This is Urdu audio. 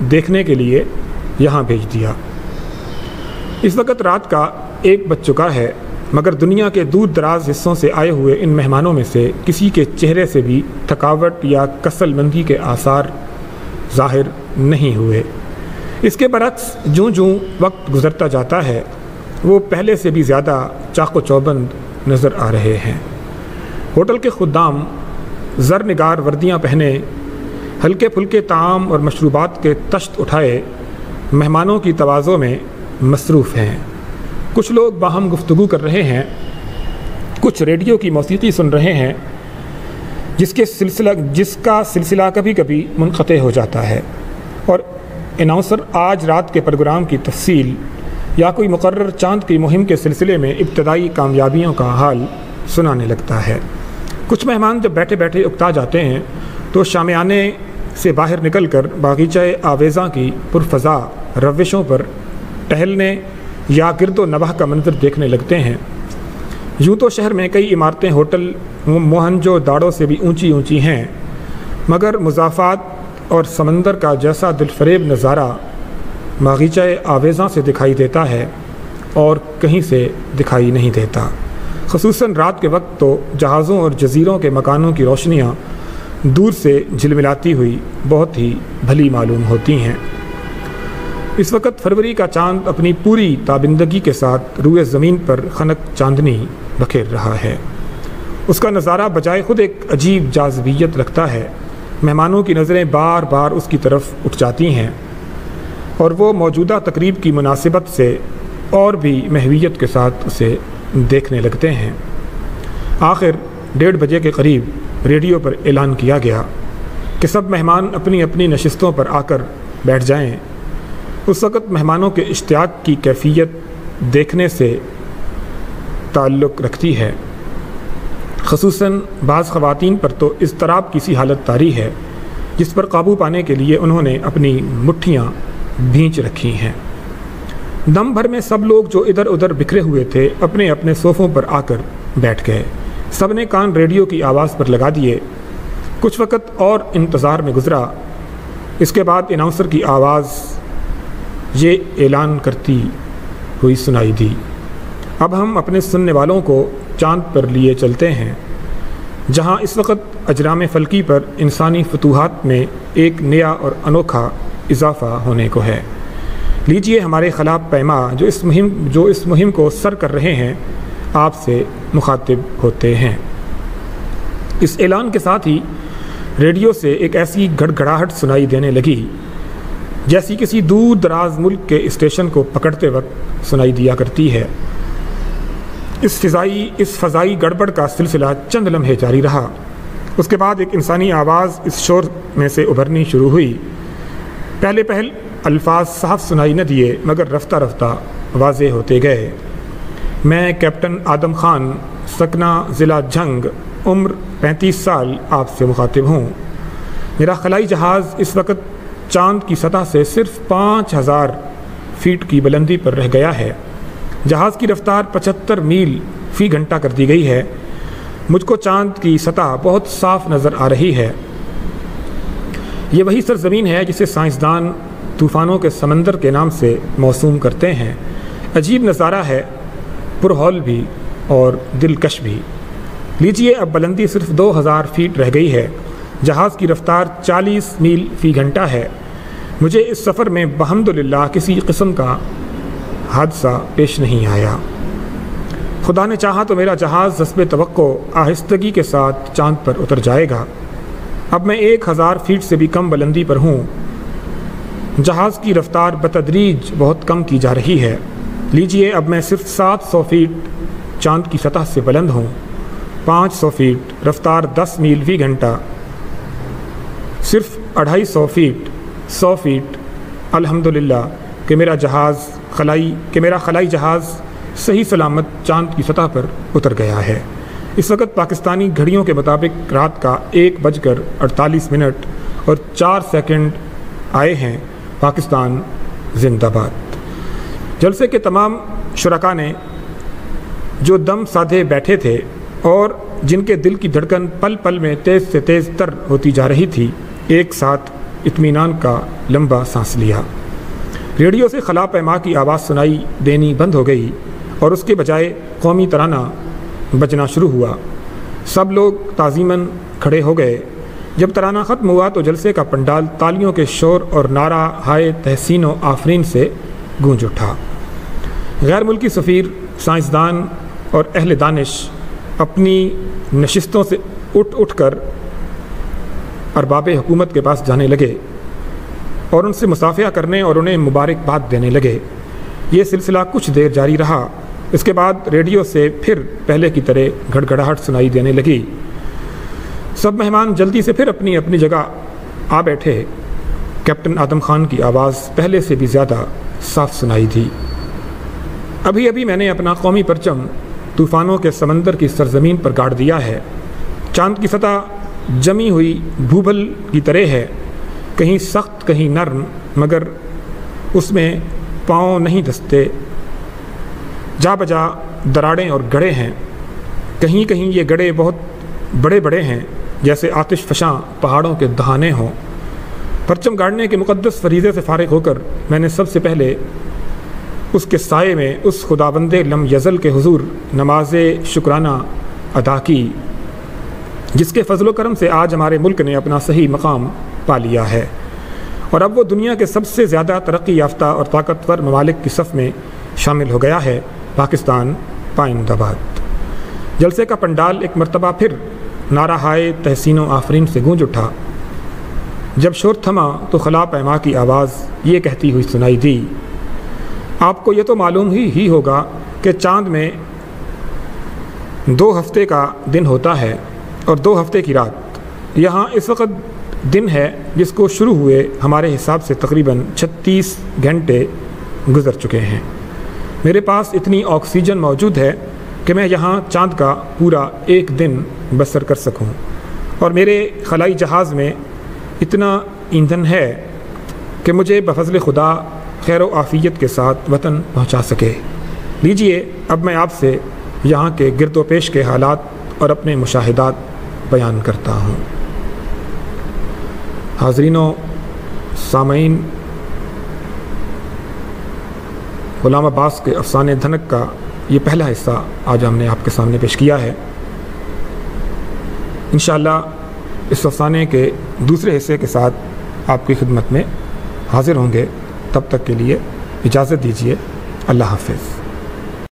دیکھنے کے لیے یہاں بھیج دیا۔ اس وقت رات کا 1 بج چکا ہے، مگر دنیا کے دور دراز حصوں سے آئے ہوئے ان مہمانوں میں سے کسی کے چہرے سے بھی تھکاوٹ یا کسل مندی کے آثار ظاہر نہیں ہوئے۔ اس کے برعکس جوں جوں وقت گزرتا جاتا ہے وہ پہلے سے بھی زیادہ چاق و چوبند نظر آ رہے ہیں۔ ہوٹل کے خدام زرنگار وردیاں پہنے، ہلکے پھلکے طعام اور مشروبات کے تشت اٹھائے مہمانوں کی تواضع میں مصروف ہیں۔ کچھ لوگ باہم گفتگو کر رہے ہیں، کچھ ریڈیو کی موسیقی سن رہے ہیں جس کا سلسلہ کبھی کبھی منقطع ہو جاتا ہے، اور اناؤنسر آج رات کے پروگرام کی تفصیل یا کوئی مقرر چاند کی مہم کے سلسلے میں ابتدائی کامیابیوں کا حال سنانے لگتا ہے۔ کچھ مہمان جب بیٹھے بیٹھے اکتا جاتے ہیں تو شامیانے سے باہر نکل کر باغیچہ آویزاں کی پرفضا روشوں پر ٹہلنے یا گرد و نواح کا منظر دیکھنے لگتے ہیں۔ یوں تو شہر میں کئی عمارتیں ہوٹل موہنجو داڑو سے بھی اونچی اونچی ہیں، مگر مضافات اور سمندر کا جیسا دلفریب نظارہ باغیچہ آویزاں سے دکھائی دیتا ہے اور کہیں سے دکھائی نہیں دیتا۔ خصوصاً رات کے وقت تو جہازوں اور جزیروں کے مکانوں کی روشنیاں دور سے جھلملاتی ہوئی بہت ہی بھلی معلوم ہوتی ہیں۔ اس وقت فروری کا چاند اپنی پوری تابندگی کے ساتھ روئے زمین پر خنک چاندنی بکھیر رہا ہے۔ اس کا نظارہ بجائے خود ایک عجیب جاذبیت رکھتا ہے۔ مہمانوں کی نظریں بار بار اس کی طرف اٹھ جاتی ہیں اور وہ موجودہ تقریب کی مناسبت سے اور بھی محویت کے ساتھ اسے دیکھنے لگتے ہیں۔ آخر 1:30 بجے کے قریب ریڈیو پر اعلان کیا گیا کہ سب مہمان اپنی اپنی نشستوں پر آ کر بیٹھ جائیں۔ اس وقت مہمانوں کے اشتیاق کی کیفیت دیکھنے سے تعلق رکھتی ہے۔ خصوصاً بعض خواتین پر تو اضطراب کی سی حالت طاری ہے جس پر قابو پانے کے لیے انہوں نے اپنی مٹھیاں بھینچ رکھی ہیں۔ دم بھر میں سب لوگ جو ادھر ادھر بکھرے ہوئے تھے اپنے اپنے صوفوں پر آ کر بیٹھ گئے۔ سب نے کان ریڈیو کی آواز پر لگا دیے۔ کچھ وقت اور انتظار میں گزرا۔ اس کے بعد اناؤنسر کی آواز یہ اعلان کرتی ہوئی سنائی دی، اب ہم اپنے سننے والوں کو چاند پر لیے چلتے ہیں، جہاں اس وقت اجرام فلکی پر انسانی فتوحات میں ایک نیا اور انوکھا اضافہ ہونے کو ہے۔ لیجئے ہمارے خلا پیما جو اس مہم کو سر کر رہے ہیں آپ سے مخاطب ہوتے ہیں۔ اس اعلان کے ساتھ ہی ریڈیو سے ایک ایسی گڑگڑاہٹ سنائی دینے لگی جیسی کسی دور دراز ملک کے اسٹیشن کو پکڑتے وقت سنائی دیا کرتی ہے۔ اس فضائی گڑبڑ کا سلسلہ چند لمحے جاری رہا۔ اس کے بعد ایک انسانی آواز اس شور میں سے ابھرنی شروع ہوئی۔ پہل الفاظ صاف سنائی نہ دیے مگر رفتہ رفتہ واضح ہوتے گئے۔ میں کیپٹن آدم خان، سکنہ ضلع جھنگ، عمر 35 سال آپ سے مخاطب ہوں۔ میرا خلائی جہاز اس وقت چاند کی سطح سے صرف 5000 فیٹ کی بلندی پر رہ گیا ہے۔ جہاز کی رفتار 75 میل فی گھنٹہ کر دی گئی ہے۔ مجھ کو چاند کی سطح بہت صاف نظر آ رہی ہے۔ یہ وہی سرزمین ہے جسے سائنسدان طوفانوں کے سمندر کے نام سے موسوم کرتے ہیں۔ عجیب نظارہ ہے، پرہول بھی اور دلکش بھی۔ لیجئے اب بلندی صرف 2000 فیٹ رہ گئی ہے۔ جہاز کی رفتار 40 میل فی گھنٹہ ہے۔ مجھے اس سفر میں بحمدللہ کسی قسم کا حادثہ پیش نہیں آیا۔ خدا نے چاہا تو میرا جہاز حسب توقع آہستگی کے ساتھ چاند پر اتر جائے گا۔ اب میں 1000 فیٹ سے بھی کم بلندی پر ہوں۔ جہاز کی رفتار بتدریج بہت کم کی جا رہی ہے۔ لیجئے اب میں صرف 700 فیٹ چاند کی سطح سے بلند ہوں۔ 500 فیٹ، رفتار 10 میل فی گھنٹہ، صرف 250 فیٹ، 100 فیٹ۔ الحمدللہ کہ میرا خلائی جہاز صحیح سلامت چاند کی سطح پر اتر گیا ہے۔ اس وقت پاکستانی گھڑیوں کے مطابق رات کا 1:48 اور 4 سیکنڈ آئے ہیں۔ پاکستان زندہ باد۔ جلسے کے تمام شرکا نے جو دم سادھے بیٹھے تھے اور جن کے دل کی دھڑکن پل پل میں تیز سے تیز تر ہوتی جا رہی تھی، ایک ساتھ اطمینان کا لمبا سانس لیا۔ ریڈیو سے خلا پیما کی آواز سنائی دینی بند ہو گئی اور اس کے بجائے قومی ترانہ بجنا شروع ہوا۔ سب لوگ تعظیماً کھڑے ہو گئے۔ جب ترانہ ختم ہوا تو جلسے کا پنڈال تالیوں کے شور اور نعرہ ہائے تحسین و آفرین سے گونج اٹھا۔ غیر ملکی سفیر، سائنسدان اور اہل دانش اپنی نشستوں سے اٹھ کر ارباب حکومت کے پاس جانے لگے اور ان سے مصافحہ کرنے اور انہیں مبارکباد دینے لگے۔ یہ سلسلہ کچھ دیر جاری رہا۔ اس کے بعد ریڈیو سے پھر پہلے کی طرح گھڑگھڑاہٹ سنائی دینے لگی۔ سب مہمان جلدی سے پھر اپنی اپنی جگہ آ بیٹھے۔ کیپٹن آدم خان کی آواز پہلے سے بھی زیادہ صاف سنائی تھی۔ ابھی ابھی میں نے اپنا قومی پرچم طوفانوں کے سمندر کی سرزمین پر گاڑ دیا ہے۔ چاند کی سطح جمی ہوئی بھوبل کی طرح ہے، کہیں سخت کہیں نرم، مگر اس میں پاؤں نہیں دھستے۔ جا بجا دراڑیں اور گڑھے ہیں، کہیں کہیں یہ گڑھے بہت بڑے بڑے ہیں، جیسے آتش فشاں پہاڑوں کے دہانے ہوں۔ پرچم گاڑنے کے مقدس فریضے سے فارغ ہو کر میں نے سب سے پہلے اس کے سائے میں اس خداوند لم یزل کے حضور نماز شکرانہ ادا کی، جس کے فضل و کرم سے آج ہمارے ملک نے اپنا صحیح مقام پا لیا ہے اور اب وہ دنیا کے سب سے زیادہ ترقی یافتہ اور طاقتور ممالک کی صف میں شامل ہو گیا ہے۔ پاکستان پائندہ باد۔ جلسے کا پنڈال ایک مرتبہ پھر نعرہ ہائے تحسین و آفرین سے گونج اٹھا۔ جب شور تھما تو خلا پیما کی آواز یہ کہتی ہوئی سنائی دی، آپ کو یہ تو معلوم ہی ہوگا کہ چاند میں 2 ہفتے کا دن ہوتا ہے اور 2 ہفتے کی رات۔ یہاں اس وقت دن ہے جس کو شروع ہوئے ہمارے حساب سے تقریباً 36 گھنٹے گزر چکے ہیں۔ میرے پاس اتنی آکسیجن موجود ہے کہ میں یہاں چاند کا پورا 1 دن بسر کر سکوں، اور میرے خلائی جہاز میں اتنا ایندھن ہے کہ مجھے بفضل خدا خیر و عافیت کے ساتھ وطن پہنچا سکے۔ لیجئے اب میں آپ سے یہاں کے گرد و پیش کے حالات اور اپنے مشاہدات بیان کرتا ہوں۔ حاضرین و سامعین، غلام عباس کے افسانے دھنک کا یہ پہلا حصہ آج ہم نے آپ کے سامنے پیش کیا ہے۔ انشاءاللہ اس افسانے کے دوسرے حصے کے ساتھ آپ کی خدمت میں حاضر ہوں گے۔ تب تک کے لیے اجازت دیجیے۔ اللہ حافظ۔